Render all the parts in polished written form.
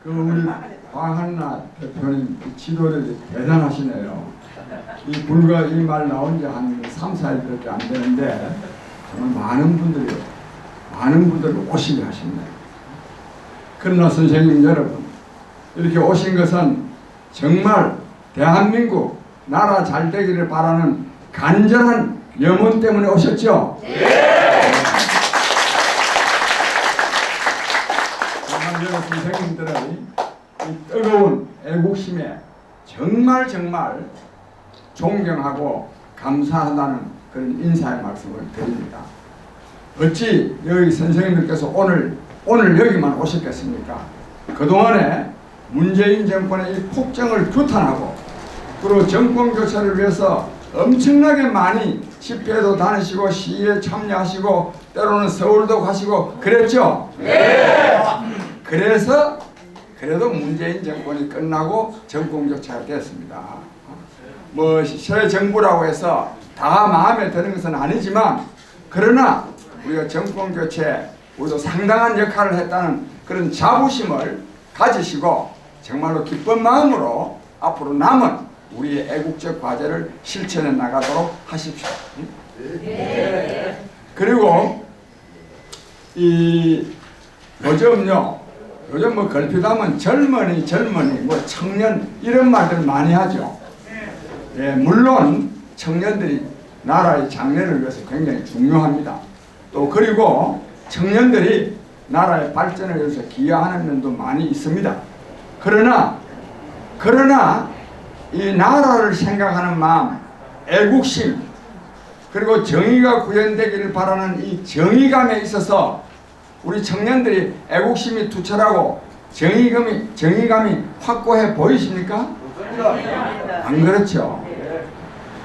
우리 황한나 대표님 지도력이 대단하시네요. 이 불과 이 말 나온 지 한 3, 4일밖에 안 되는데 정말 많은 분들이 오시게 하십니다. 그러나 선생님 여러분, 이렇게 오신 것은 정말 대한민국 나라 잘 되기를 바라는 간절한 염원 때문에 오셨죠? 네. 정말 여러 선생님들의 이 뜨거운 애국심에 정말 존경하고 감사하다는 그런 인사의 말씀을 드립니다. 어찌 여기 선생님들께서 오늘 여기만 오셨겠습니까? 그동안에 문재인 정권의 이 폭정을 규탄하고 그리고 정권 교체를 위해서 엄청나게 많이 집회도 다니시고 시위에 참여하시고 때로는 서울도 가시고 그랬죠? 네! 그래서 그래도 문재인 정권이 끝나고 정권 교체가 됐습니다. 뭐 새 정부라고 해서 다 마음에 드는 것은 아니지만 그러나 우리가 정권 교체 우리도 상당한 역할을 했다는 그런 자부심을 가지시고 정말로 기쁜 마음으로 앞으로 남은 우리의 애국적 과제를 실천해 나가도록 하십시오. 네. 그리고 요즘 뭐 걸핏하면 젊은이 뭐 청년 이런 말들 많이 하죠. 예, 물론 청년들이 나라의 장래를 위해서 굉장히 중요합니다. 또 그리고 청년들이 나라의 발전을 위해서 기여하는 면도 많이 있습니다. 그러나 이 나라를 생각하는 마음, 애국심, 그리고 정의가 구현되기를 바라는 이 정의감에 있어서 우리 청년들이 애국심이 투철하고 정의감이 확고해 보이십니까? 안 그렇죠?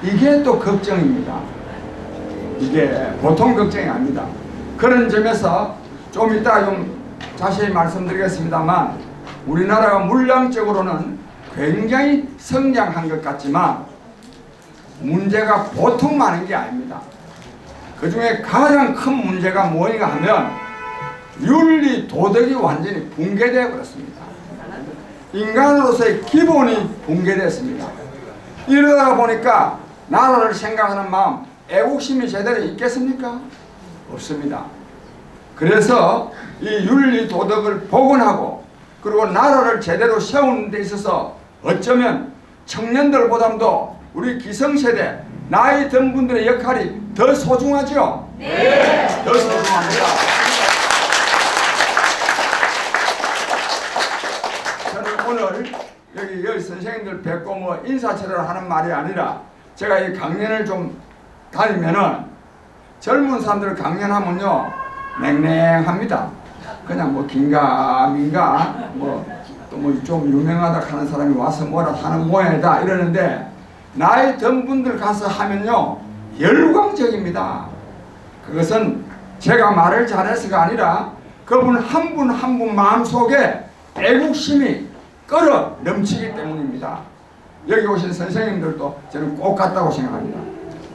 이게 또 걱정입니다. 이게 보통 걱정이 아닙니다. 그런 점에서 좀 이따 좀 자세히 말씀드리겠습니다만 우리나라가 물량적으로는 굉장히 성장한 것 같지만 문제가 보통 많은 게 아닙니다. 그 중에 가장 큰 문제가 뭐인가 하면 윤리 도덕이 완전히 붕괴되어 버렸습니다. 인간으로서의 기본이 붕괴됐습니다. 이러다 보니까 나라를 생각하는 마음, 애국심이 제대로 있겠습니까? 없습니다. 그래서 이 윤리 도덕을 복원하고 그리고 나라를 제대로 세우는 데 있어서 어쩌면 청년들보다도 우리 기성세대 나이 든 분들의 역할이 더 소중하죠? 네. 더 소중합니다. 저는 오늘 여기 선생님들 뵙고 뭐 인사처럼 하는 말이 아니라 제가 이 강연을 좀 다니면은 젊은 사람들 강연하면요 냉랭합니다. 그냥 뭐 긴가민가 뭐 또 뭐 좀 유명하다 하는 사람이 와서 뭐라 하는 모양이다 이러는데 나이 든 분들 가서 하면요 열광적입니다. 그것은 제가 말을 잘해서가 아니라 그분 한 분 한 분 마음속에 애국심이 끓어 넘치기 때문입니다. 여기 오신 선생님들도 저는 꼭 같다고 생각합니다.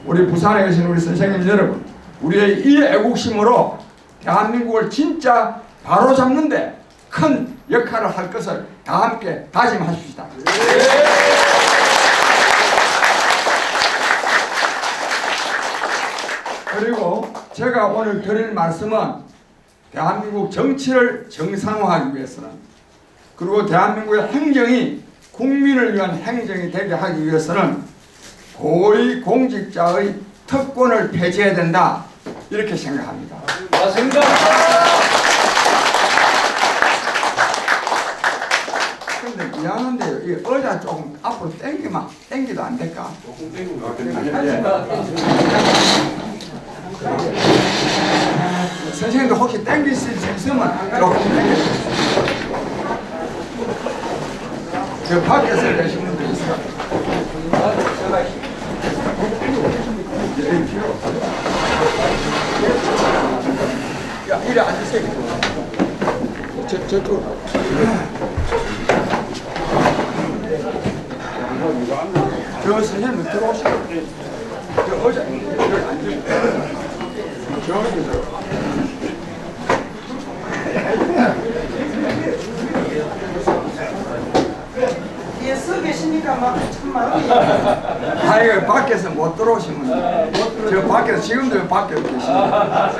우리 부산에 계신 우리 선생님 여러분, 우리의 이 애국심으로 대한민국을 진짜 바로잡는데 큰 역할을 할 것을 다 함께 다짐하십시다. 그리고 제가 오늘 드릴 말씀은 대한민국 정치를 정상화하기 위해서는 그리고 대한민국의 행정이 국민을 위한 행정이 되게 하기 위해서는 고위공직자의 특권을 폐지해야 된다 이렇게 생각합니다. 맞습니다. 그런데 미안한데요, 이 의자 조금 앞으로 당기도 안 될까? 조금 땡긴 것 같은데. 선생님도 혹시 당길 수 있으면 조금 당겨주세요. 저 밖에서 계신 분들 있어요. 필요 없어요. 야, 이리 앉으세요. 저쪽으로. 저 선생님 들어오시고. 저 의자, 여기 앉으세요. 저기서. 아 이거 밖에서 못 들어오시면 저 밖에서 지금도 밖에 계십니다.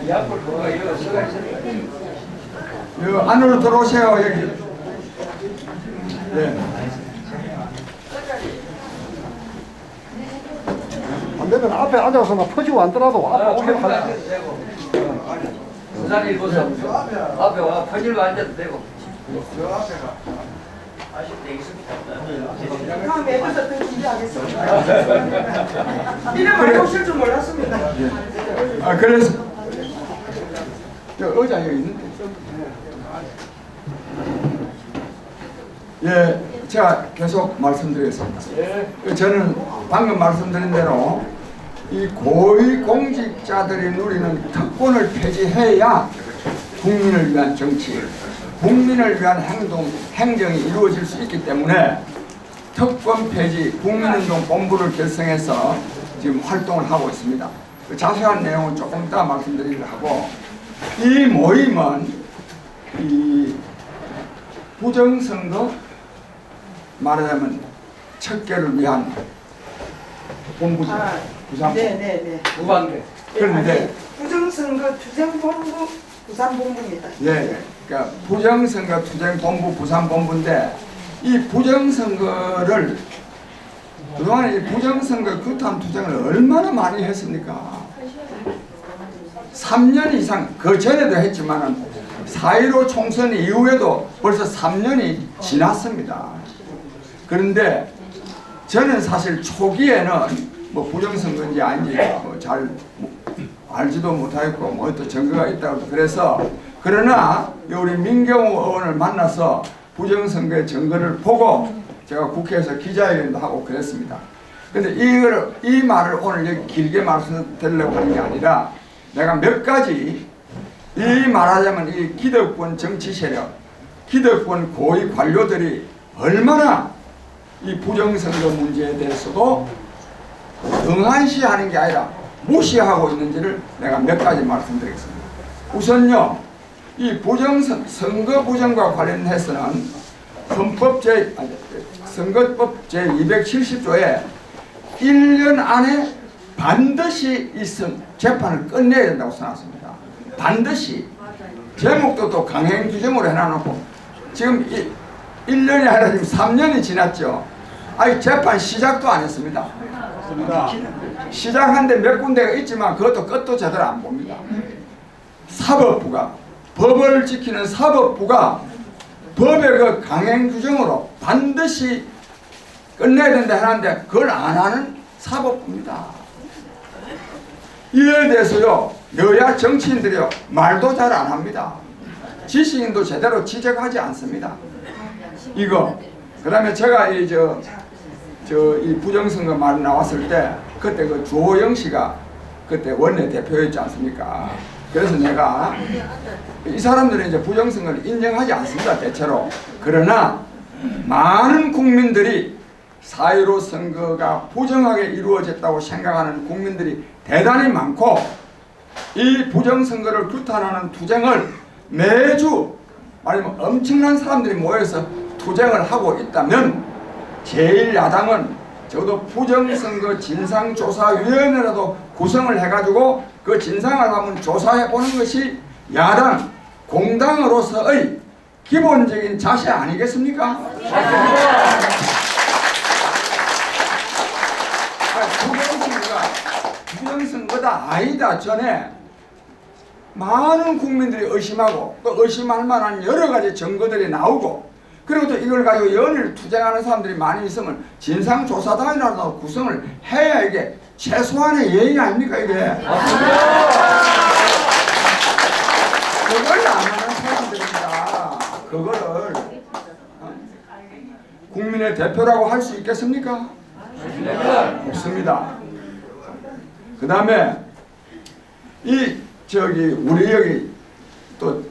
이 앞으로 뭐가 이거 서가 있으니까. 여기 안으로 들어오세요 여기. 네. 안 되면 앞에 앉아서 막 퍼지고 앉더라도 앞에 오면 가. 되고. 부산 일보서 앞에 와 퍼질고 앉아도 되고. 저 앞에가. 아쉽게 있습니다. 다음에 애들도 더 준비하겠습니다. 이름 알고 오실 줄 몰랐습니다. 아 그래서 저 의자 여기 있는데. 예, 제가 계속 말씀드리겠습니다. 저는 방금 말씀드린 대로 이 고위공직자들이 누리는 특권을 폐지해야 국민을 위한 정치, 국민을 위한 행정이 이루어질 수 있기 때문에 특권 폐지 국민운동 본부를 결성해서 지금 활동을 하고 있습니다. 그 자세한 내용은 조금 이따 말씀드리기로 하고, 이 모임은 이 부정선거 말하자면 척결을 위한 본부죠. 부산본부. 네네네. 무관계. 그런데 부정선거 투쟁본부 부산본부입니다. 예, 그러니까 부정선거 투쟁본부 부산본부인데, 이 부정선거를 그동안 이 부정선거 규탄 투쟁을 얼마나 많이 했습니까? 3년 이상, 그 전에도 했지만은 4.15 총선 이후에도 벌써 3년이 지났습니다. 그런데 저는 사실 초기에는 뭐 부정선거인지 아닌지 잘 알지도 못하겠고 뭐 어떤 증거가 있다고 그래서, 그러나 우리 민경호 의원을 만나서 부정선거의 증거를 보고 제가 국회에서 기자회견도 하고 그랬습니다. 근데 이 말을 오늘 여기 길게 말씀드리려고 하는 게 아니라, 내가 몇 가지 이 말하자면 이 기득권 정치 세력, 기득권 고위 관료들이 얼마나 이 부정선거 문제에 대해서도 등한시하는 게 아니라 무시하고 있는지를 내가 몇 가지 말씀드리겠습니다. 우선요, 이 선거 부정과 관련해서는 선거법 제270조에 1년 안에 반드시 재판을 끝내야 된다고 써놨습니다. 반드시. 제목도 또 강행 규정으로 해놔놓고 지금 1년이 아니라 지금 3년이 지났죠. 아니 재판 시작도 안 했습니다. 시작한 데 몇 군데가 있지만 그것도 끝도 제대로 안 봅니다. 사법부가, 법을 지키는 사법부가 법의 그 강행 규정으로 반드시 끝내야 된다 하는데 그걸 안 하는 사법부입니다. 이에 대해서요, 여야 정치인들이요 말도 잘 안 합니다. 지식인도 제대로 지적하지 않습니다. 이거. 그다음에 제가 이 부정선거 말 나왔을 때 그때 그 조호영 씨가 그때 원내 대표였지 않습니까? 그래서 내가 이 사람들은 이제 부정선거를 인정하지 않습니다, 대체로. 그러나 많은 국민들이 4.15 선거가 부정하게 이루어졌다고 생각하는 국민들이 대단히 많고, 이 부정선거를 규탄하는 투쟁을 매주 아니면 엄청난 사람들이 모여서 투쟁을 하고 있다면 제1야당은 적어도 부정선거 진상조사위원회라도 구성을 해가지고 그 진상을 한번 조사해보는 것이 야당, 공당으로서의 기본적인 자세 아니겠습니까? 부정선거다 아니다 전에 많은 국민들이 의심하고 또 의심할 만한 여러 가지 증거들이 나오고, 그리고 또 이걸 가지고 연일 투쟁하는 사람들이 많이 있으면 진상조사단이라도 구성을 해야 이게 최소한의 예의 아닙니까 이게? 그걸 안 하는 사람들입니다. 그거를 국민의 대표라고 할 수 있겠습니까? 없습니다. 그 다음에 우리 여기 또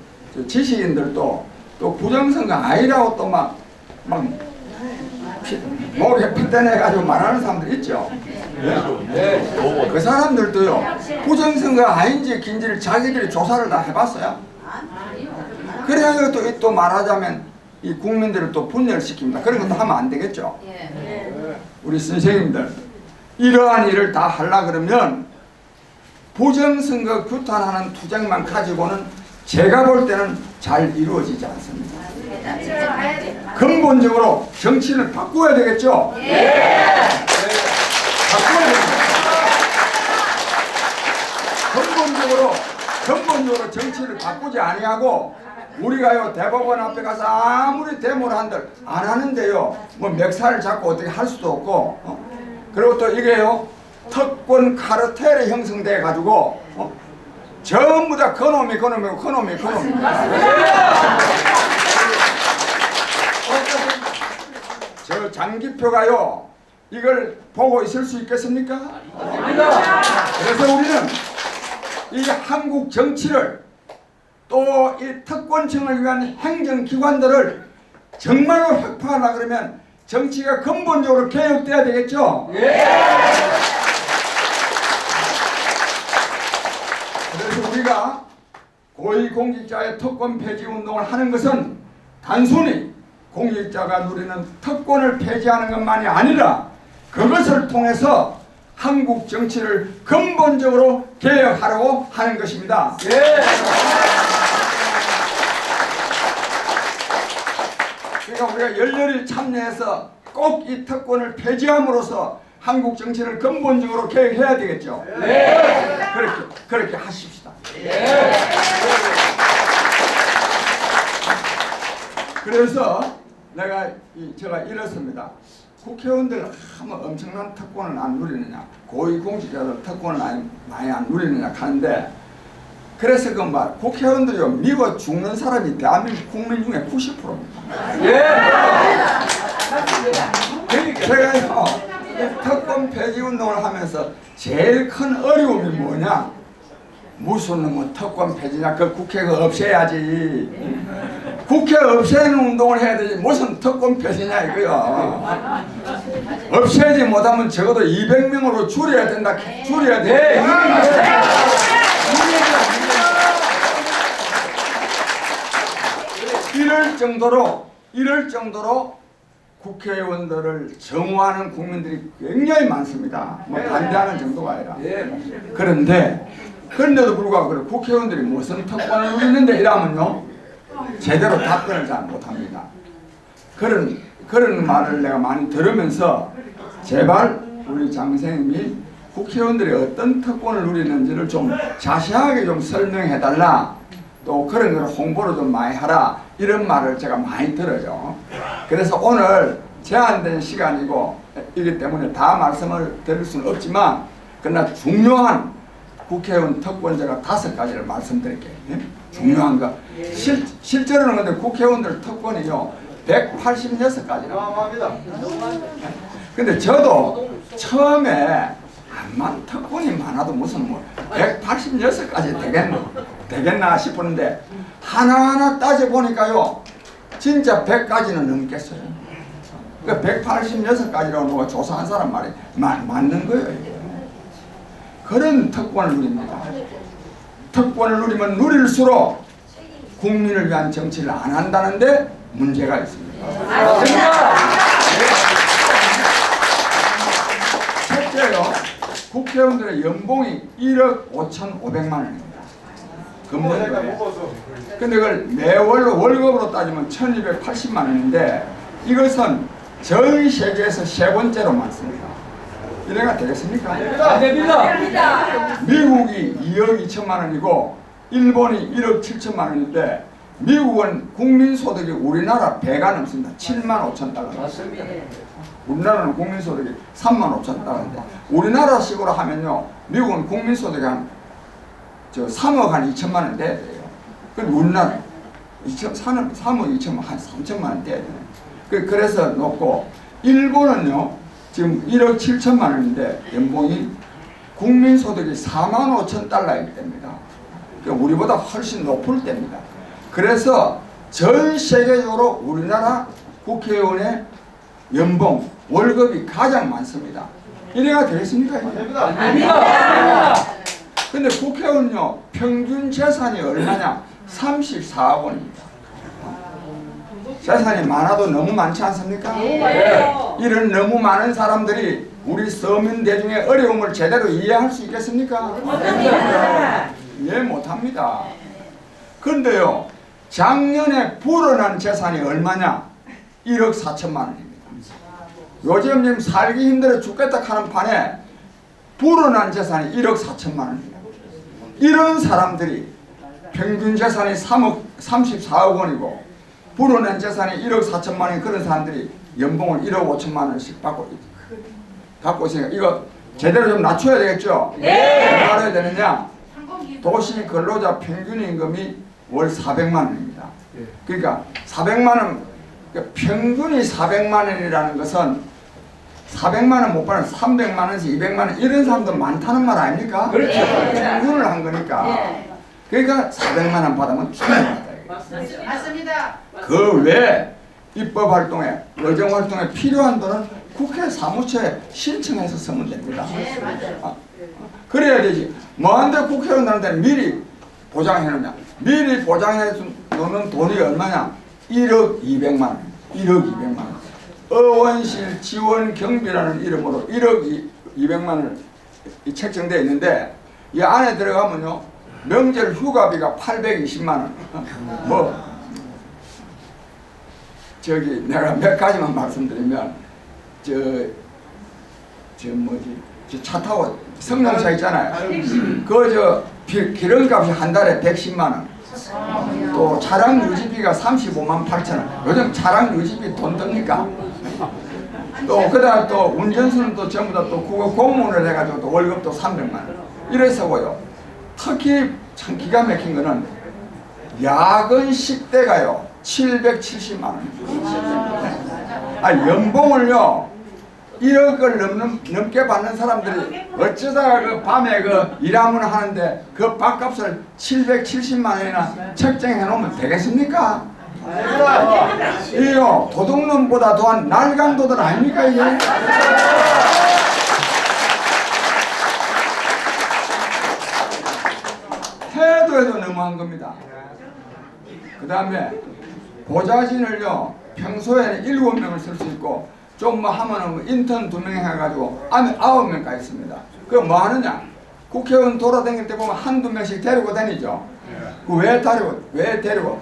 지식인들도 또 부정선거 아니라고 또 목에 핏대내가지고 말하는 사람들 있죠. 네. 그 사람들도요 부정선거 아닌지 긴지를 자기들이 조사를 다 해봤어요. 그래가지고 또 말하자면 이 국민들을 또 분열을 시킵니다. 그런 것도 하면 안 되겠죠. 우리 선생님들 이러한 일을 다 하려 그러면 부정선거 규탄하는 투쟁만 가지고는 제가 볼 때는 잘 이루어지지 않습니다. 근본적으로 정치를 바꿔야 되겠죠. 바꿔야 됩니다. 근본적으로 정치를 바꾸지 아니하고 우리가요 대법원 앞에 가서 아무리 데모를 한들 안 하는데요 뭐 멱살을 잡고 어떻게 할 수도 없고 그리고 또 이게요 특권 카르텔이 형성돼 가지고 전부 다 그놈이 저 장기표가요 이걸 보고 있을 수 있겠습니까? 그래서 우리는 이 한국 정치를 또 이 특권층을 위한 행정기관들을 정말로 혁파하려 그러면 정치가 근본적으로 개혁돼야 되겠죠? 그래서 우리가 고위공직자의 특권 폐지 운동을 하는 것은 단순히 공직자가 누리는 특권을 폐지하는 것만이 아니라 그것을 통해서 한국 정치를 근본적으로 개혁하려고 하는 것입니다. 그러니까 우리가 열렬히 참여해서 꼭 이 특권을 폐지함으로써 한국 정치를 근본적으로 개혁해야 되겠죠. 그렇게 하십시다. 그래서 제가 이렇습니다. 국회의원들 하면 엄청난 특권을 안 누리느냐, 고위공직자들 특권을 많이 안 누리느냐 하는데, 그래서 그 말 국회의원들이요 미워 죽는 사람이 대한민국 국민 중에 90%입니다. 제가요 특권 폐지 운동을 하면서 제일 큰 어려움이 뭐냐? 무슨 뭐 특권 폐지냐? 그 국회가 없애야지. 국회 없애는 운동을 해야 되지 무슨 특권 폐지냐 이거요. 없애지 못하면 적어도 200명으로 줄여야 된다. 줄여야 돼. 이럴 정도로 국회의원들을 정오하는 국민들이 굉장히 많습니다. 뭐 반대하는 정도가 아니라. 그런데도 불구하고 국회의원들이 무슨 특권을 누리는데 이러면요 제대로 답변을 잘 못합니다. 그런 말을 내가 많이 들으면서 제발 우리 장 선생님이 국회의원들이 어떤 특권을 누리는지를 좀 자세하게 좀 설명해달라. 또 그런 걸 홍보를 좀 많이 하라. 이런 말을 제가 많이 들어요. 그래서 오늘 제한된 시간이고 이기 때문에 다 말씀을 드릴 수는 없지만 그러나 중요한 국회의원 특권제가 5가지를 말씀드릴게요. 중요한 거. 실제로는 근데 국회의원들 특권이요 186가지나. 근데 저도 처음에 암만 특권이 많아도 무슨 뭐 186가지 되겠나 싶었는데 하나하나 따져보니까요 진짜 100가지는 넘겠어요. 그 186가지라고 누가 조사한 사람 말이 맞는 거예요. 그런 특권을 누립니다. 특권을 누리면 누릴수록 국민을 위한 정치를 안 한다는데 문제가 있습니다. 첫째요, 국회의원들의 연봉이 1억 5,500만 원입니다. 금년도에. 근데 그걸 매월로 월급으로 따지면 1,280만 원인데 이것은 전 세계에서 3번째로 많습니다. 이래가 되겠습니까? 안 됩니다. 미국이 2억 2천만 원이고 일본이 1억 7천만 원인데 미국은 국민소득이 우리나라 배가 넘습니다. 7만 5천 달러. 맞습니다. 우리나라는 국민소득이 3만 5천 달러인데 우리나라식으로 하면요 미국은 국민소득이 한 3억 한 2천만 원 돼야 돼요. 그럼 우리나라 3억 2천만 한 3천만 원 돼야 돼요. 그래서 놓고 일본은요 지금 1억 7천만 원인데 연봉이 국민소득이 4만 5천 달러이기 때입니다. 그러니까 우리보다 훨씬 높을 때입니다. 그래서 전 세계적으로 우리나라 국회의원의 연봉, 월급이 가장 많습니다. 이래가 되겠습니까? 아닙니다. 근데 국회의원요 평균 재산이 얼마냐? 34억 원입니다. 재산이 많아도 너무 많지 않습니까? 이런 너무 많은 사람들이 우리 서민 대중의 어려움을 제대로 이해할 수 있겠습니까? 이해 못합니다. 그런데요, 작년에 불어난 재산이 얼마냐? 1억 4천만 원입니다. 요즘 지금 살기 힘들어 죽겠다 하는 판에 불어난 재산이 1억 4천만 원입니다. 이런 사람들이 평균 재산이 3억 34억 원이고 불어난 재산이 1억 4천만 원인 그런 사람들이 연봉을 1억 5천만 원씩 받고 있으니까 이거 제대로 좀 낮춰야 되겠죠? 네! 얼마나 해야 되느냐? 도시 근로자 평균 임금이 월 400만 원입니다. 그러니까 400만 원, 그러니까 평균이 400만 원이라는 것은 400만 원 못 받는 300만 원에서 200만 원 이런 사람도 많다는 말 아닙니까? 그렇죠. 평균을 한 거니까. 그러니까 400만 원 받으면 충분하다. 맞습니다. 그 외에 입법 활동에, 의정 활동에 필요한 돈은 국회 사무처에 신청해서 쓰면 됩니다. 그래야 되지. 뭐한데 국회의원들한테 미리 보장해 놓냐? 미리 보장해 놓는 돈이 얼마냐? 1억 200만 원. 1억 200만 원. 의원실 지원 경비라는 이름으로 1억 200만 원 책정되어 있는데 이 안에 들어가면요. 명절 휴가비가 820만 원. 저기 내가 몇 가지만 말씀드리면 차 타고 성남차 있잖아요. 기름값이 한 달에 110만 원. 또 차량 유지비가 35만 8천 원. 요즘 차량 유지비 돈 듭니까? 또 그다음 또 운전수는 또 전부 다 또 그거 공무원을 해가지고 또 월급도 300만 원. 이래서고요. 특히 참 기가 막힌 거는 야근 식대가요 770만 원. 연봉을요 1억을 넘게 받는 사람들이 어쩌다가 그 밤에 그 일하면 하는데 그 밥값을 770만 원이나 책정해 놓으면 되겠습니까? 이요 도둑놈보다 더한 날강도들 아닙니까 이게? 해도 너무한 겁니다. 그 다음에 보좌진을요 평소에는 7명을 쓸 수 있고 좀 뭐 하면은 인턴 2명 해가지고 안에 9명까지 있습니다. 그거 뭐 하느냐? 국회의원 돌아다닐 때 보면 한두 명씩 데리고 다니죠. 그 왜 데리고?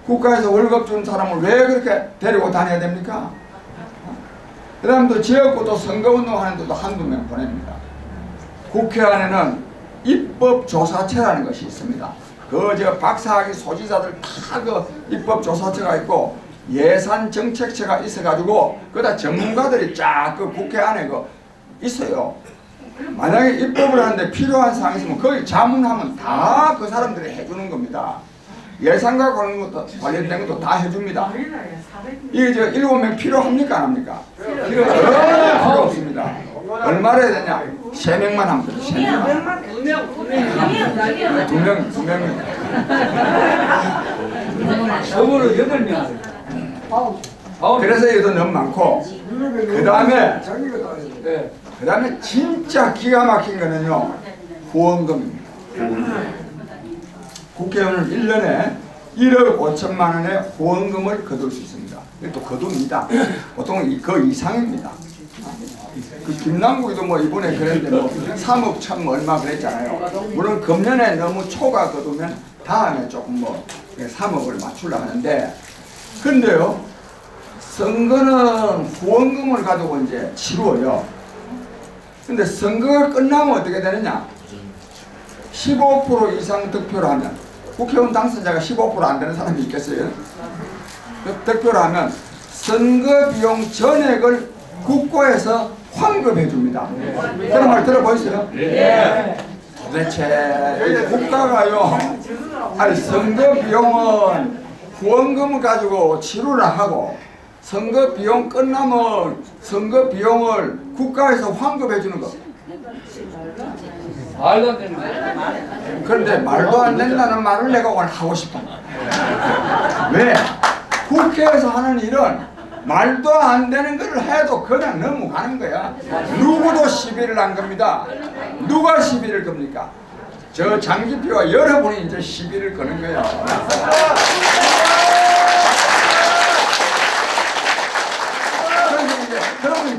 국가에서 월급 준 사람을 왜 그렇게 데리고 다녀야 됩니까? 그 다음 또 지역구 또 선거운동 하는데도 한두 명 보냅니다. 국회 안에는 입법조사처라는 것이 있습니다. 박사학위 소지자들 다 그 입법조사처가 있고 예산정책처가 있어가지고 그다 전문가들이 쫙 그 국회 안에 있어요. 만약에 입법을 하는데 필요한 사항이 있으면 거기 자문하면 다 그 사람들이 해주는 겁니다. 예산과 관련된 것도 다 해줍니다. 이게 7명 필요합니까 안 합니까? 필요 없습니다. 얼마나 해야 되냐? 3명만 하면 돼요. 2명. 저거는 8명. 그래서 이것도 너무 많고 그 다음에 진짜 기가 막힌 거는요 후원금입니다. 국회의원은 1년에 1억 5천만 원의 후원금을 거둘 수 있습니다. 또 거둡니다. 보통 그 이상입니다. 그 김남국이도 뭐 이번에 그랬는데 뭐 3억 1천 얼마 그랬잖아요. 물론 금년에 너무 초과 거두면 다음에 조금 뭐 3억을 맞추려고 하는데 근데요 선거는 후원금을 가지고 이제 치루어요. 근데 선거가 끝나면 어떻게 되느냐? 15% 이상 득표를 하면 국회의원 당선자가 15% 안 되는 사람이 있겠어요? 득표를 하면 선거 비용 전액을 국고에서 환급해 줍니다. 그런 말 들어보셨어요? 네. 도대체 국가가요 선거 비용은 후원금을 가지고 치료를 하고 선거 비용 끝나면 선거 비용을 국가에서 환급해 주는 거. 말도 안 되는 거야. 그런데 말도 안 된다는 말을 내가 오늘 하고 싶어. 왜? 국회에서 하는 일은 말도 안 되는 걸 해도 그냥 넘어가는 거야. 누구도 시비를 안 겁니다. 누가 시비를 겁니까? 저 장기표와 여러분이 이제 시비를 거는 거예요.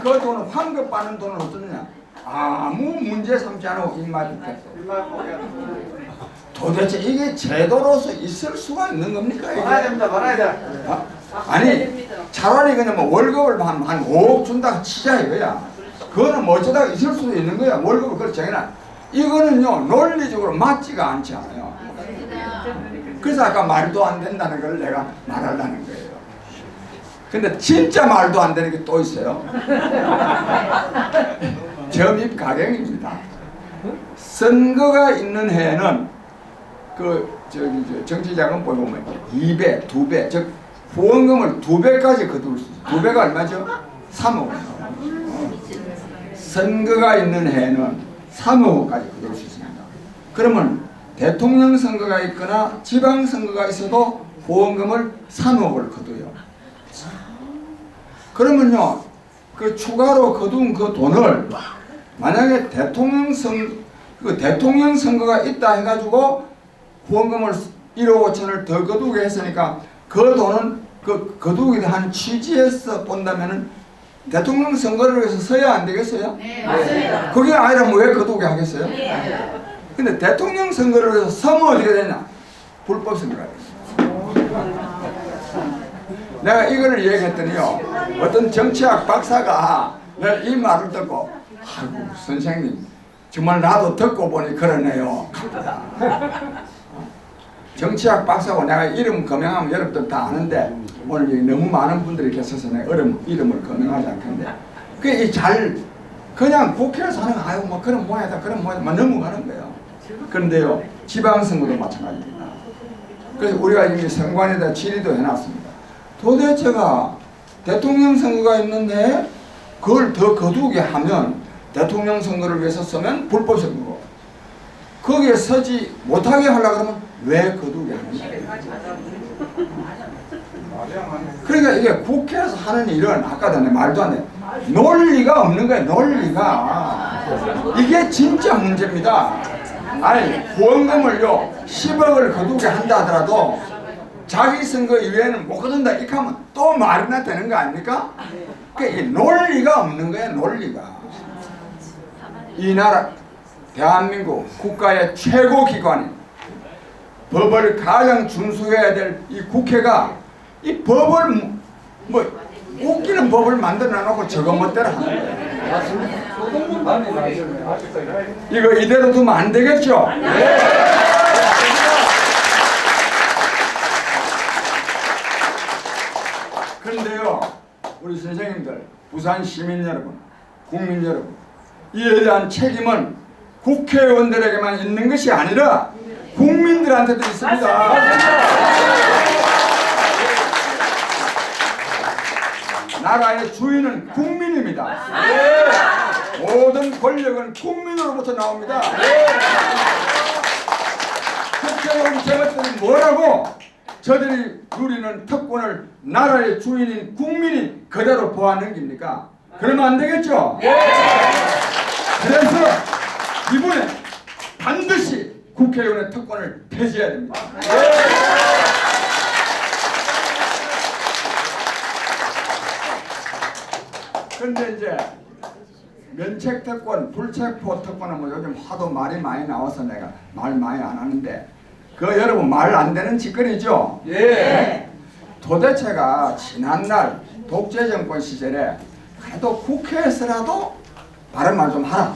그 돈은 환급 받는 돈은 어떠느냐? 아무 문제 삼지 않고 입맛 있겠어. 도대체 이게 제도로서 있을 수가 있는 겁니까? 이게? 말아야 됩니다. 말아야 돼. 아니 차라리 그냥 뭐 월급을 한 5억 준다 치자 이거야. 그거는 뭐 어쩌다가 있을 수도 있는 거야. 월급을 그렇게 정해놔. 이거는요 논리적으로 맞지가 않지 않아요. 그래서 아까 말도 안 된다는 걸 내가 말하려는 거예요. 근데 진짜 말도 안 되는 게 또 있어요. 점입 가경입니다. 선거가 있는 해에는 정치자금 보면 2배, 2배, 즉 후원금을 2배까지 거둘 수 있어요. 2배가 얼마죠? 3억 원. 선거가 있는 해에는 3억 원까지 거둘 수 있습니다. 그러면 대통령 선거가 있거나 지방 선거가 있어도 후원금을 3억을 거둬요. 그러면요, 그 추가로 거둔 그 돈을 만약에 대통령 선거가 있다 해가지고 후원금을 1억 5천을 더 거두게 했으니까 그 돈은 그 거두게 한 취지에서 본다면은 대통령 선거를 위해서 써야 안 되겠어요? 네, 맞습니다. 그게 아니라면 왜 거두게 하겠어요? 근데 대통령 선거를 위해서 서면 어떻게 되냐? 불법 선거가 돼요. 내가 이거를 얘기했더니요, 어떤 정치학 박사가 내가 이 말을 듣고, 아이고 선생님 정말 나도 듣고 보니 그러네요. 정치학 박사고 내가 이름 거명하면 여러분들 다 아는데 오늘 여기 너무 많은 분들이 계셔서 내가 이름을 거명하지 않겠는데 그게 그냥 국회에서 하는 아유 뭐 그런 모양이다 그런 모양이다 넘어가는 거예요. 그런데요 지방선거도 마찬가지입니다. 그래서 우리가 이미 선관위에다 질의도 해놨습니다. 도대체가 대통령 선거가 있는데 그걸 더 거두게 하면 대통령 선거를 위해서 쓰면 불법 선거고 거기에 서지 못하게 하려고 그러면 왜 거두게 하느냐. 그러니까 이게 국회에서 하는 일은 아까 전에 말도 안 돼. 논리가 없는 거예요. 논리가. 이게 진짜 문제입니다. 아니 후원금을요 10억을 거두게 한다 하더라도 자기 선거 이외에는 못 거둔다 이렇게 하면 또 말이나 되는 거 아닙니까? 그러니까 이 논리가 없는 거예요. 논리가. 이 나라 대한민국 국가의 최고 기관인 법을 가장 준수해야 될 이 국회가 이 법을 뭐 웃기는 법을 만들어 놓고 저거 멋대로 하는 거예요. 이거 이대로 두면 안 되겠죠? 그런데요 우리 선생님들 부산 시민 여러분 국민 여러분 이에 대한 책임은 국회의원들에게만 있는 것이 아니라 국민들한테도 있습니다. 나라의 주인은 국민입니다. 모든 권력은 국민으로부터 나옵니다. 국회의원 제것들이 뭐라고 저들이 누리는 특권을 나라의 주인인 국민이 그대로 보아넘깁니까? 그러면 안 되겠죠? 그래서 이번에 반드시 국회의원의 특권을 폐지해야 됩니다. 그런데 이제 면책특권, 불체포특권은 뭐 요즘 하도 말이 많이 나와서 내가 말 많이 안 하는데 그 여러분 말 안 되는 짓거리죠? 예. 도대체가 지난날 독재정권 시절에 그래도 국회에서라도 바른 말 좀 하라.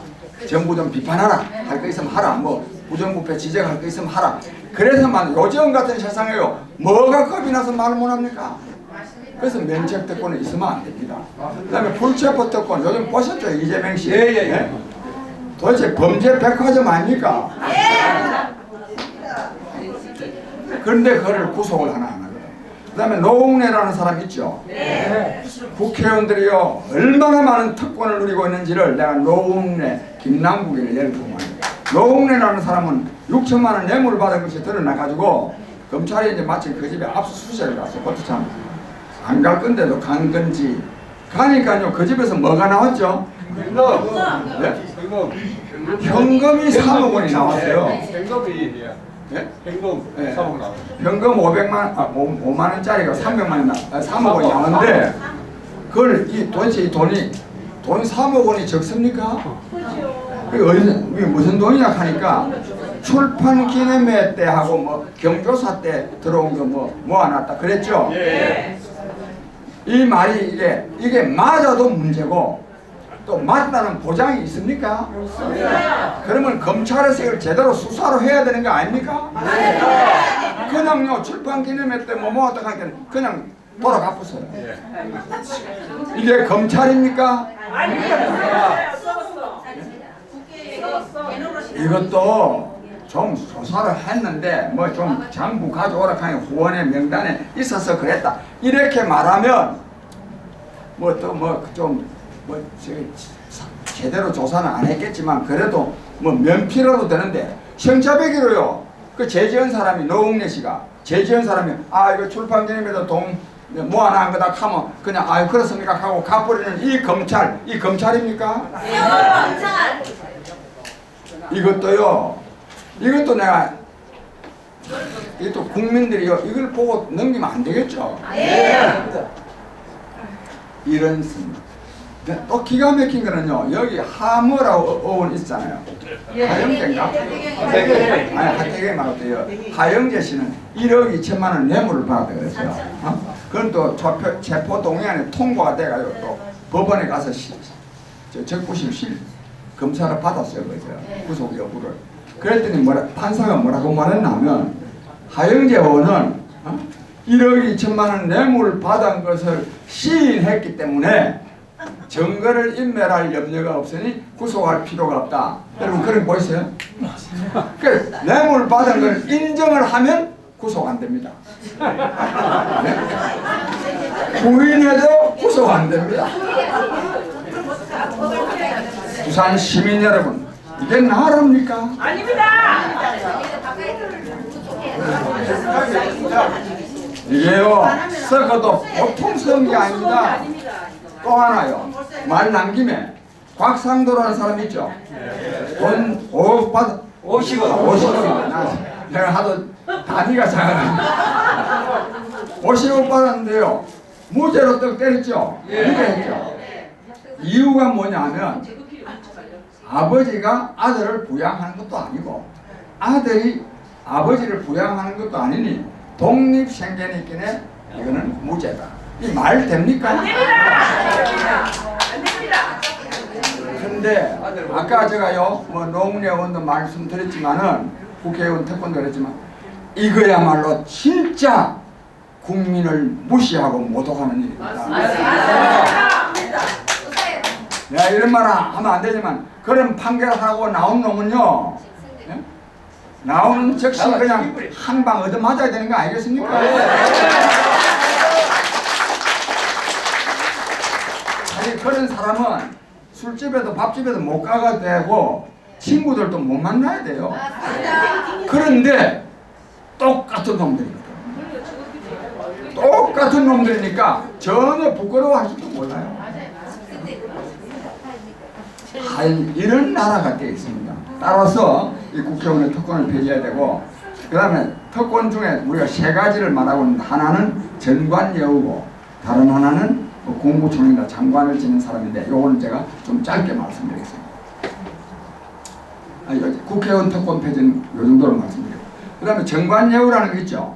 정부 좀 비판하라. 할 거 있으면 하라. 뭐 부정부패 지적할 거 있으면 하라. 그래서만 요즘 같은 세상에요. 뭐가 겁이 나서 말을 못합니까? 그래서 면책특권은 있으면 안 됩니다. 그 다음에 불체포특권 요즘 보셨죠? 이재명 씨. 예. 도대체 범죄 백화점 아닙니까? 그런데 그걸 구속을 하나 안 하거든. 그 다음에 노웅래라는 사람 있죠? 국회의원들이요 얼마나 많은 특권을 누리고 있는지를 내가 노웅래, 김남국이를 예를 들고 말합니다. 노웅래라는 사람은 6천만 원 뇌물을 받은 것이 드러나가지고 검찰이 이제 마침 그 집에 압수수색을 갔어요. 그것도 참 안 갈 건데도 간 건지 가니까요 그 집에서 뭐가 나왔죠? 현금이 3억 원이 나왔어요. 현금이 예? 현금 예. 3억 나와요. 현금 5만 원짜리가 300만 원, 3억 원이 나오는데 그걸 도대체 이 돈이 돈 3억 원이 적습니까? 그 어디서 이게 무슨 돈이냐 하니까 출판 기념회 때 하고 뭐 경조사 때 들어온 거 뭐 모아놨다 그랬죠? 이 말이 이게 맞아도 문제고 또 맞다는 보장이 있습니까? 그러면 검찰에서 이걸 제대로 수사로 해야 되는 거 아닙니까? 그냥요 출판 기념회 때 뭐 모았다 하니까 그냥 돌아가 부서요. 이게 검찰입니까? 이것도 좀 조사를 했는데 뭐 좀 장부 가져오라 하니 후원의 명단에 있어서 그랬다 이렇게 말하면 뭐 또 뭐 좀 뭐 제대로 조사는 안 했겠지만 그래도 뭐 면피라도 되는데 형차배기로요 그 제지은 사람이 노웅래 씨가 제지은 사람이 아 이거 출판 기념회에도 돈 모아놓은 거다 하면 그냥 아유 그렇습니까 하고 가버리는 이 검찰 이 검찰입니까? 이것도요 이것도 내가 이것도 국민들이요 이걸 보고 넘기면 안 되겠죠? 이런 습니다. 또 기가 막힌 거는요 여기 하모라고 어원 있잖아요. 하영재인가? 아니 하태경 말고요 하영재 씨는 1억 2천만 원 뇌물을 받았다 그랬어요. 그건 또 체포 동의안에 통과가 돼가지고 또 법원에 가서 적부심 검사를 받았어요. 그죠? 구속 여부를. 그랬더니 판사가 뭐라고 말했냐면 하영재 의원은 1억 2천만 원 뇌물을 받은 것을 시인했기 때문에 증거를 인멸할 염려가 없으니 구속할 필요가 없다. 여러분 그런 거 보이세요? 그 뇌물 받은 걸 인정을 하면 구속 안 됩니다. 네? 부인해도 구속 안 됩니다. 부산 시민 여러분, 이게 나라입니까? 아닙니다. 이게요, 썩어도 보통 썩은 게 아닙니다. 또 하나요, 말 남김에 곽상도라는 사람 있죠? 돈 5억 받아 50원. 내가 하도 단위가 작아요. 50억 받았는데요, 무죄로 떡 때렸죠? 무죄했죠? 이유가 뭐냐면 아버지가 아들을 부양하는 것도 아니고 아들이 아버지를 부양하는 것도 아니니 독립생계니까 이거는 무죄다. 이 말 됩니까? 안 됩니다. 근데 아까 제가요 뭐 노웅래 의원도 말씀드렸지만은 국회의원 특권도 그랬지만 이거야말로 진짜 국민을 무시하고 모독하는 일입니다. 내가 이런 말 하면 안 되지만 그런 판결하고 나온 놈은요 예? 나오는 즉시 그냥 한 방 얻어맞아야 되는 거 아니겠습니까? 사실 그런 사람은 술집에도 밥집에도 못 가가 되고 친구들도 못 만나야 돼요. 그런데 똑같은 놈들이거든. 똑같은 놈들이니까 전혀 부끄러워할지도 몰라요. 이런 나라가 되어 있습니다. 따라서 이 국회의원의 특권을 폐지해야 되고 그 다음에 특권 중에 우리가 세 가지를 말하고 있는데 하나는 전관예우고 다른 하나는 국무총리나 장관을 지낸 사람인데 요거는 제가 좀 짧게 말씀드리겠습니다. 국회의원 특권 폐지는 요 정도로 말씀드리고 그 다음에 전관예우라는 게 있죠.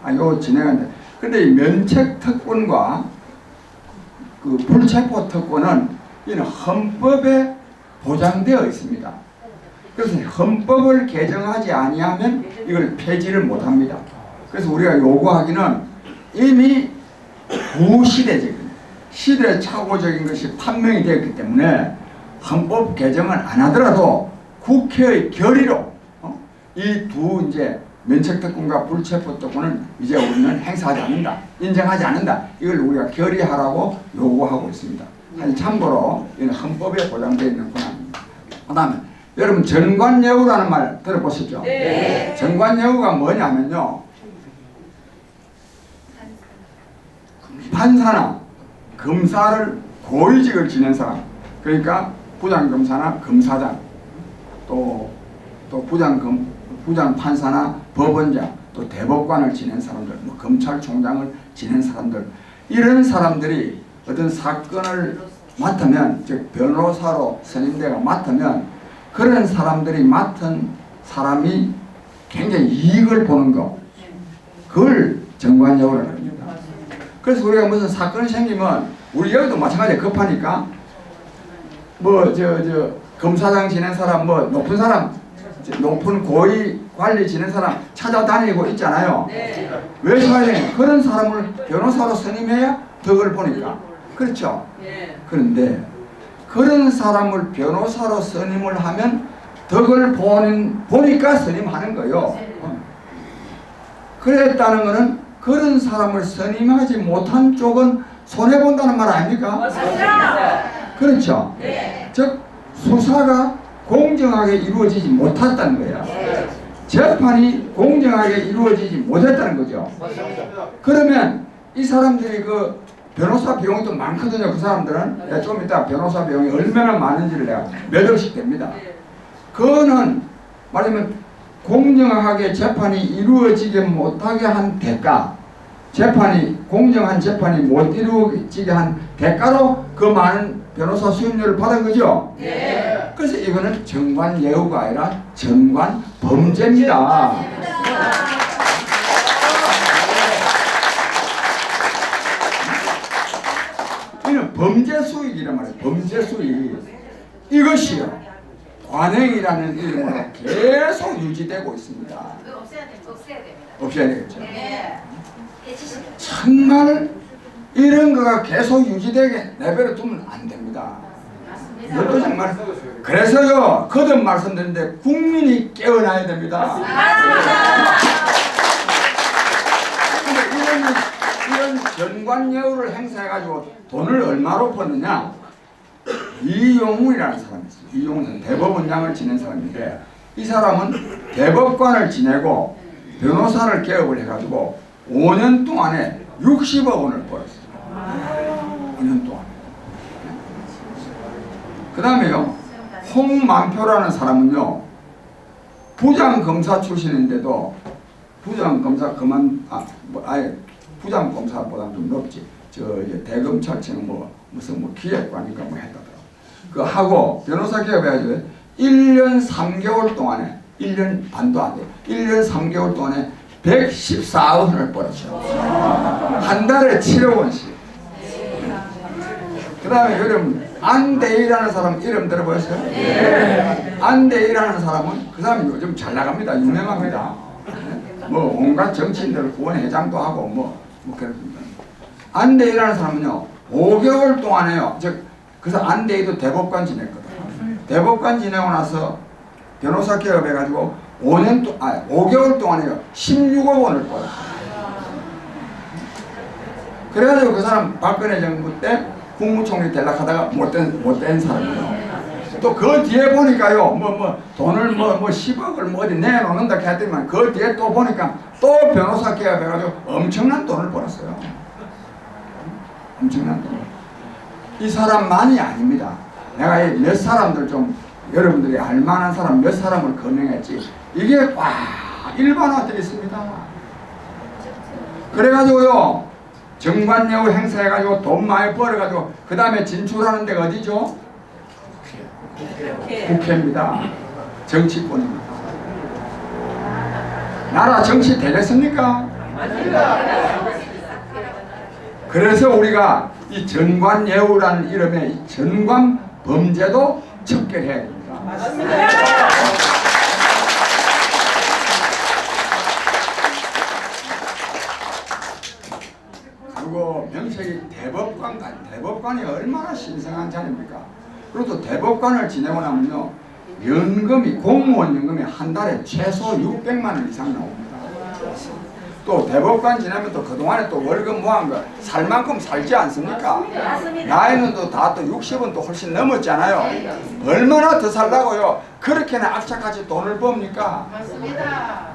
요 진행하는데 근데 이 면책 특권과 그 불체포 특권은 이는 헌법에 보장되어 있습니다. 그래서 헌법을 개정하지 아니하면 이걸 폐지를 못합니다. 그래서 우리가 요구하기는 이미 구시대적인 시대착오적인 것이 판명이 되었기 때문에 헌법 개정을 안 하더라도 국회의 결의로 이 두 이제 면책특권과 불체포특권은 이제 우리는 행사하지 않는다, 인정하지 않는다. 이걸 우리가 결의하라고 요구하고 있습니다. 참고로 이는 헌법에 보장되어 있는 권한입니다. 그 다음에 여러분 전관예우라는 말 들어보셨죠? 네. 전관예우가 뭐냐면요, 판사나 검사를 고위직을 지낸 사람, 그러니까 부장검사나 검사장, 또 부장판사나 법원장, 또 대법관을 지낸 사람들, 뭐 검찰총장을 지낸 사람들, 이런 사람들이 어떤 사건을 맡으면, 즉 변호사로 선임대가 맡으면 그런 사람들이 맡은 사람이 굉장히 이익을 보는 거, 그걸 정관여우라고 합니다. 그래서 우리가 무슨 사건이 생기면 우리 여기도 마찬가지로 급하니까 뭐 검사장 지낸 사람, 뭐 높은 사람, 높은 고위 관리 지낸 사람 찾아다니고 있잖아요. 네. 왜 찾아다니냐? 그런 사람을 변호사로 선임해야 덕을 보니까. 그렇죠? 네. 그런데 그런 사람을 변호사로 선임을 하면 덕을 보니까 선임하는 거예요. 그랬다는 것은 그런 사람을 선임하지 못한 쪽은 손해본다는 말 아닙니까? 맞습니다. 그렇죠? 네. 즉 수사가 공정하게 이루어지지 못했다는 거예요. 재판이 공정하게 이루어지지 못했다는 거죠. 그러면 이 사람들이 그 변호사 비용이 좀 많거든요. 그 사람들은. 내가 좀 이따 변호사 비용이 얼마나 많은지를 내가 몇 억씩 됩니다. 그거는 말하자면 공정하게 재판이 이루어지게 못하게 한 대가, 공정한 재판이 못 이루어지게 한 대가로 그 많은 변호사 수임료를 받은 거죠. 네. 그래서 이거는 정관예우가 아니라 정관범죄입니다. 이는 범죄 수익이란 말이에요. 범죄 수익. 이것이요, 관행이라는 이름으로 계속 유지되고 있습니다. 없애야 되겠죠. 정말 이런 거가 계속 유지되게 내버려 두면 안 됩니다. 이것도 정말, 그래서요 거듭 말씀드리는데 국민이 깨어나야 됩니다. 근데 이런 전관예우를 행사해가지고 돈을 얼마로 버느냐? 이용훈이라는 사람이 있어요. 이용훈은 대법원장을 지낸 사람인데, 이 사람은 대법관을 지내고 변호사를 개업을 해가지고 5년 동안에 60억 원을 벌었어요. 5년 동안. 그 다음에요, 홍만표라는 사람은요, 부장검사 출신인데도, 부장검사 부장검사보다 좀 높지. 대검찰청 무슨 기획관인가 했다더라고. 그 하고 변호사 개업해가지고 1년 3개월 동안에, 1년 반도 안 돼, 1년 3개월 동안에 114억 원을 벌었죠. 한 달에 7억 원씩. 그 다음에 여러분, 안대희라는 사람 이름 들어보셨어요? 네. 안대희라는 사람은, 그 사람이 요즘 잘 나갑니다. 유명합니다. 뭐 온갖 정치인들 후원회장도 하고 뭐 그렇습니다. 안대희라는 사람은요 5개월 동안에요. 그래서 안대희도 대법관 지냈거든. 대법관 지내고 나서 변호사 개업해가지고 5개월 동안에요 16억 원을 벌었어요. 그래가지고 그 사람 박근혜 정부 때 국무총리 되려고 하다가 못된 사람이에요. 또 그 뒤에 보니까요 돈을 10억을 어디 내놓는다 했더니만 그 뒤에 또 보니까 또 변호사 개업해가지고 엄청난 돈을 벌었어요. 엄청난 돈. 이 사람만이 아닙니다. 내가 몇 사람들 좀 여러분들이 알만한 사람 몇 사람을 거명했지, 이게 일반화되어 있습니다. 그래가지고요 정관예우 행사해가지고 돈 많이 벌어가지고 그 다음에 진출하는 데가 어디죠? 국회입니다. 정치권입니다. 나라 정치 되겠습니까? 그래서 우리가 이 전관예우라는 이름의 이 전관범죄도 척결해야 됩니다. 그리고 명색이 대법관이 얼마나 신성한 자리입니까? 그리고 또 대법관을 지내고 나면요 연금이, 공무원 연금이 한 달에 최소 600만 원 이상 나옵니다. 또 대법관 지나면 또 그동안에 또 월급 모은 거 살 만큼 살지 않습니까? 나이는 또 다 또 60은 또 훨씬 넘었잖아요. 얼마나 더 살라고요? 그렇게나 악착같이 돈을 법니까? 맞습니다.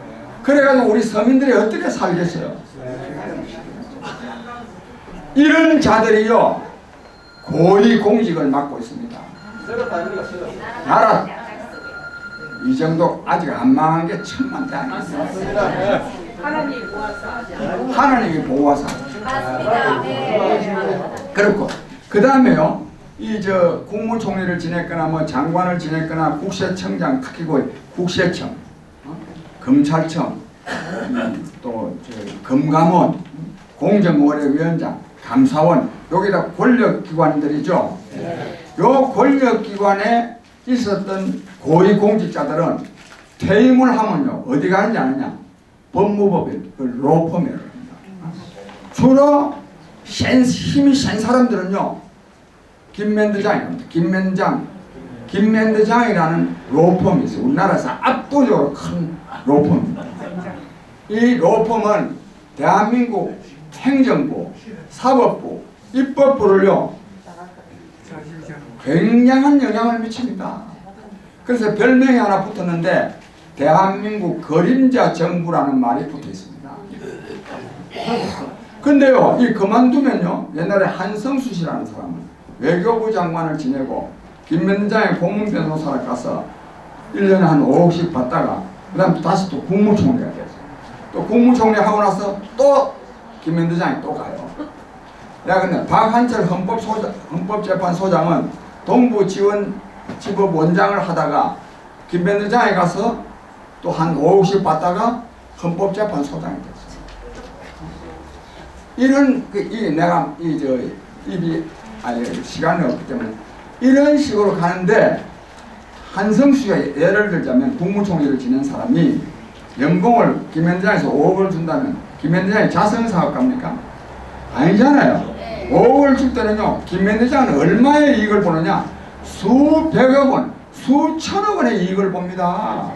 그래가지고 우리 서민들이 어떻게 살겠어요? 이런 자들이요 고위 공직을 맡고 있습니다. 나라 이 정도 아직 안 망한 게 천만대 아닙니다. 하나님이 보호하사. 그렇고 그 다음에요 이 저 국무총리를 지냈거나 뭐 장관을 지냈거나 국세청장, 특히 그 국세청, 검찰청, 또 저 금감원, 공정거래위원장, 감사원, 여기다 권력기관들이죠. 요 권력기관에 있었던 고위공직자들은 퇴임을 하면요 어디 가는지 아느냐? 법무법인 그 로펌이라고 합니다. 주로 힘이 센 사람들은요 김만대장입니다. 김만대장이라는 로펌이 있어요. 우리나라에서 압도적으로 큰 로펌입니다. 이 로펌은 대한민국 행정부, 사법부, 입법부를요 굉장한 영향을 미칩니다. 그래서 별명이 하나 붙었는데 대한민국 그림자 정부라는 말이 붙어 있습니다. 근데요 이 그만두면요 옛날에 한성수 씨라는 사람은 외교부 장관을 지내고 김만대장의 고문변호사를 가서 1년에 한 5억씩 받다가 그 다음 다시 또 국무총리가 됐어요. 또 국무총리 하고 나서 또 김만대장이 또 가요. 야 근데 박한철 헌법재판소장은 동부지원지법 원장을 하다가 김만대장에 가서 또 한 5억씩 받다가 헌법재판소장이 됐어요. 이런 내가 입이 시간이 없기 때문에 이런 식으로 가는데 한성수가 예를 들자면 국무총리를 지낸 사람이 연봉을 김만대장에서 5억을 준다면 김만대장이 자선사업가입니까? 아니잖아요. 5억을 줄 때는요 김만대장은 얼마의 이익을 보느냐? 수백억 원, 수천억 원의 이익을 봅니다.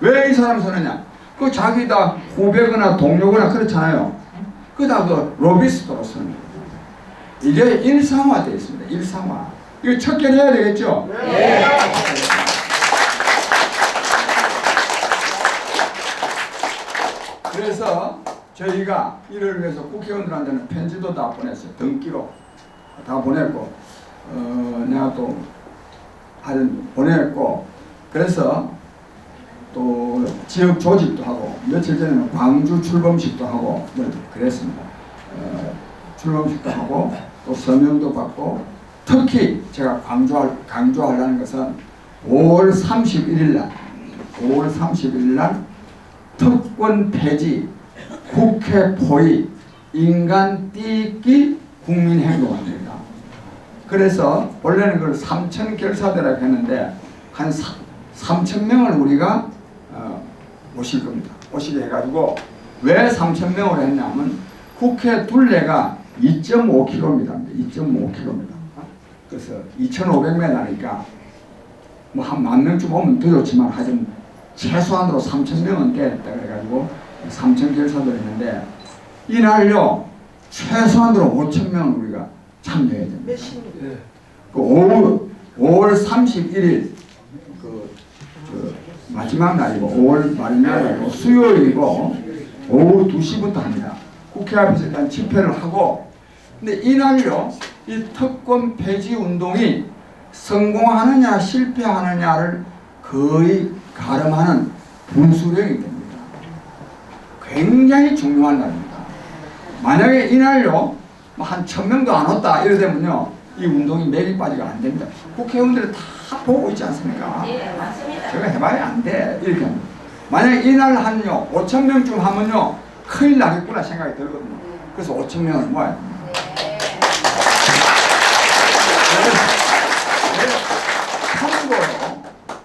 왜 이 사람 서느냐? 그 자기 다 후배거나 동료거나 그렇잖아요. 그다 그 로비스트로 쓰는 거예요. 이게 일상화되어 있습니다. 일상화. 이거 척결해야 되겠죠? 네. 그래서 저희가 이를 위해서 국회의원들한테는 편지도 다 보냈어요. 등기로 다 보냈고 내가 또 하여튼 보냈고 그래서 또 지역 조직도 하고 며칠 전에는 광주 출범식도 하고 그랬습니다. 출범식도 하고 또 서명도 받고 특히 제가 강조하려는 것은 5월 31일 날 특권 폐지, 국회 포위, 인간 띠기 국민행동입니다. 그래서 원래는 그걸 3천 결사대라고 했는데 한 3,000명을 우리가 모실 겁니다. 모시게 해가지고 왜 3,000명으로 했냐면 국회 둘레가 2.5km입니다. 2.5km. 그래서 2,500m니까 뭐 한 10,000명쯤 오면 더 좋지만 하여튼 최소한으로 3,000명은 깼다 그래가지고 3,000 결사도 했는데 이날요 최소한으로 5,000명은 우리가 참여해야 됩니다. 몇 시입니까? 그 5월 31일 마지막 날이고 5월 말날이고 수요일이고 오후 2시부터 합니다. 국회 앞에서 일단 집회를 하고 근데 이날요 이 특권 폐지 운동이 성공하느냐 실패하느냐를 거의 가름하는 분수령이 됩니다. 굉장히 중요한 날입니다. 만약에 이날요 한 1,000명도 안 왔다 이러되면요 이 운동이 맥이 빠지가 안 됩니다. 국회의원들이 다 보고 있지 않습니까? 예, 맞습니다. 제가 해봐야 안 돼. 이렇게 합니다. 만약에 이날 한요 5,000명쯤 하면요 큰일 나겠구나 생각이 들거든요. 그래서 5,000명을 모아야 됩니다. 참고로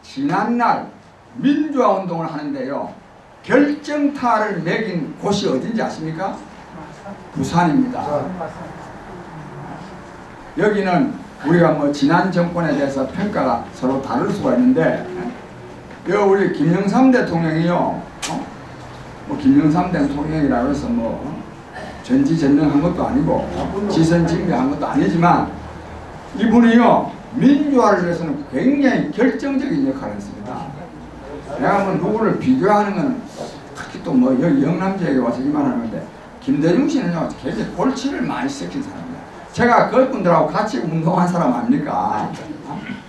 지난날 민주화운동을 하는데요 결정타를 매긴 곳이 어딘지 아십니까? 부산입니다. 여기는 우리가 뭐 지난 정권에 대해서 평가가 서로 다를 수가 있는데 우리 김영삼 대통령이요 뭐 김영삼 대통령이라고 해서 뭐 전지전능한 것도 아니고 지선진미한 것도 아니지만 이분이요 민주화를 위해서는 굉장히 결정적인 역할을 했습니다. 내가 뭐 누구를 비교하는 건 특히 또 뭐 영남 지역에 와서 이 말 하는데 김대중 씨는요 굉장히 골치를 많이 썩힌 사람이에요. 제가 그분들하고 같이 운동한 사람 아닙니까?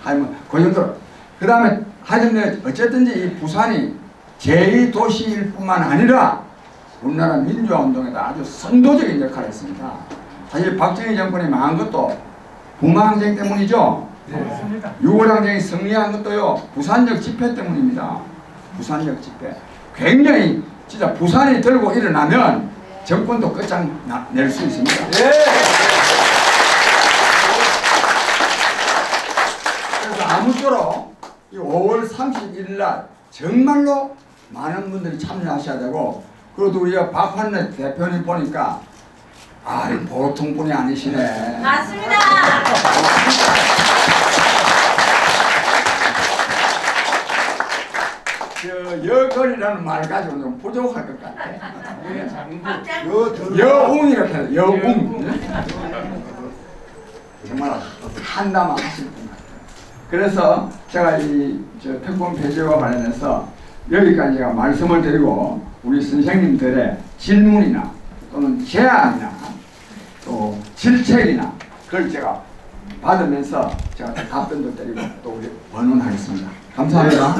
하여튼 그 정도로. 그 다음에 하여튼 어쨌든지 이 부산이 제2도시일 뿐만 아니라 우리나라 민주화 운동에다 아주 선도적인 역할을 했습니다. 사실 박정희 정권이 망한 것도 부마항쟁 때문이죠. 6월 항쟁이 승리한 것도요 부산역 집회 때문입니다. 부산역 집회 굉장히 진짜 부산이 들고 일어나면 정권도 끝장낼 수 있습니다. 그래서 아무쪼록 이 5월 31일 날 정말로 많은 분들이 참여하셔야 되고, 그래도 우리 박환래 대표님 보니까 보통 분이 아니시네. 맞습니다. 여걸이라는 말 가지고 좀 부족할 것 같아. 박장. 여웅이라고 해요. 여웅. 정말 한담 하실 분 같아요. 그래서 제가 저 특권 폐지와 관련해서 여기까지 제가 말씀을 드리고, 우리 선생님들의 질문이나 또는 제안이나 또 질책이나 그걸 제가 받으면서 제가 답변도 드리고 또 우리 원원하겠습니다. 감사합니다.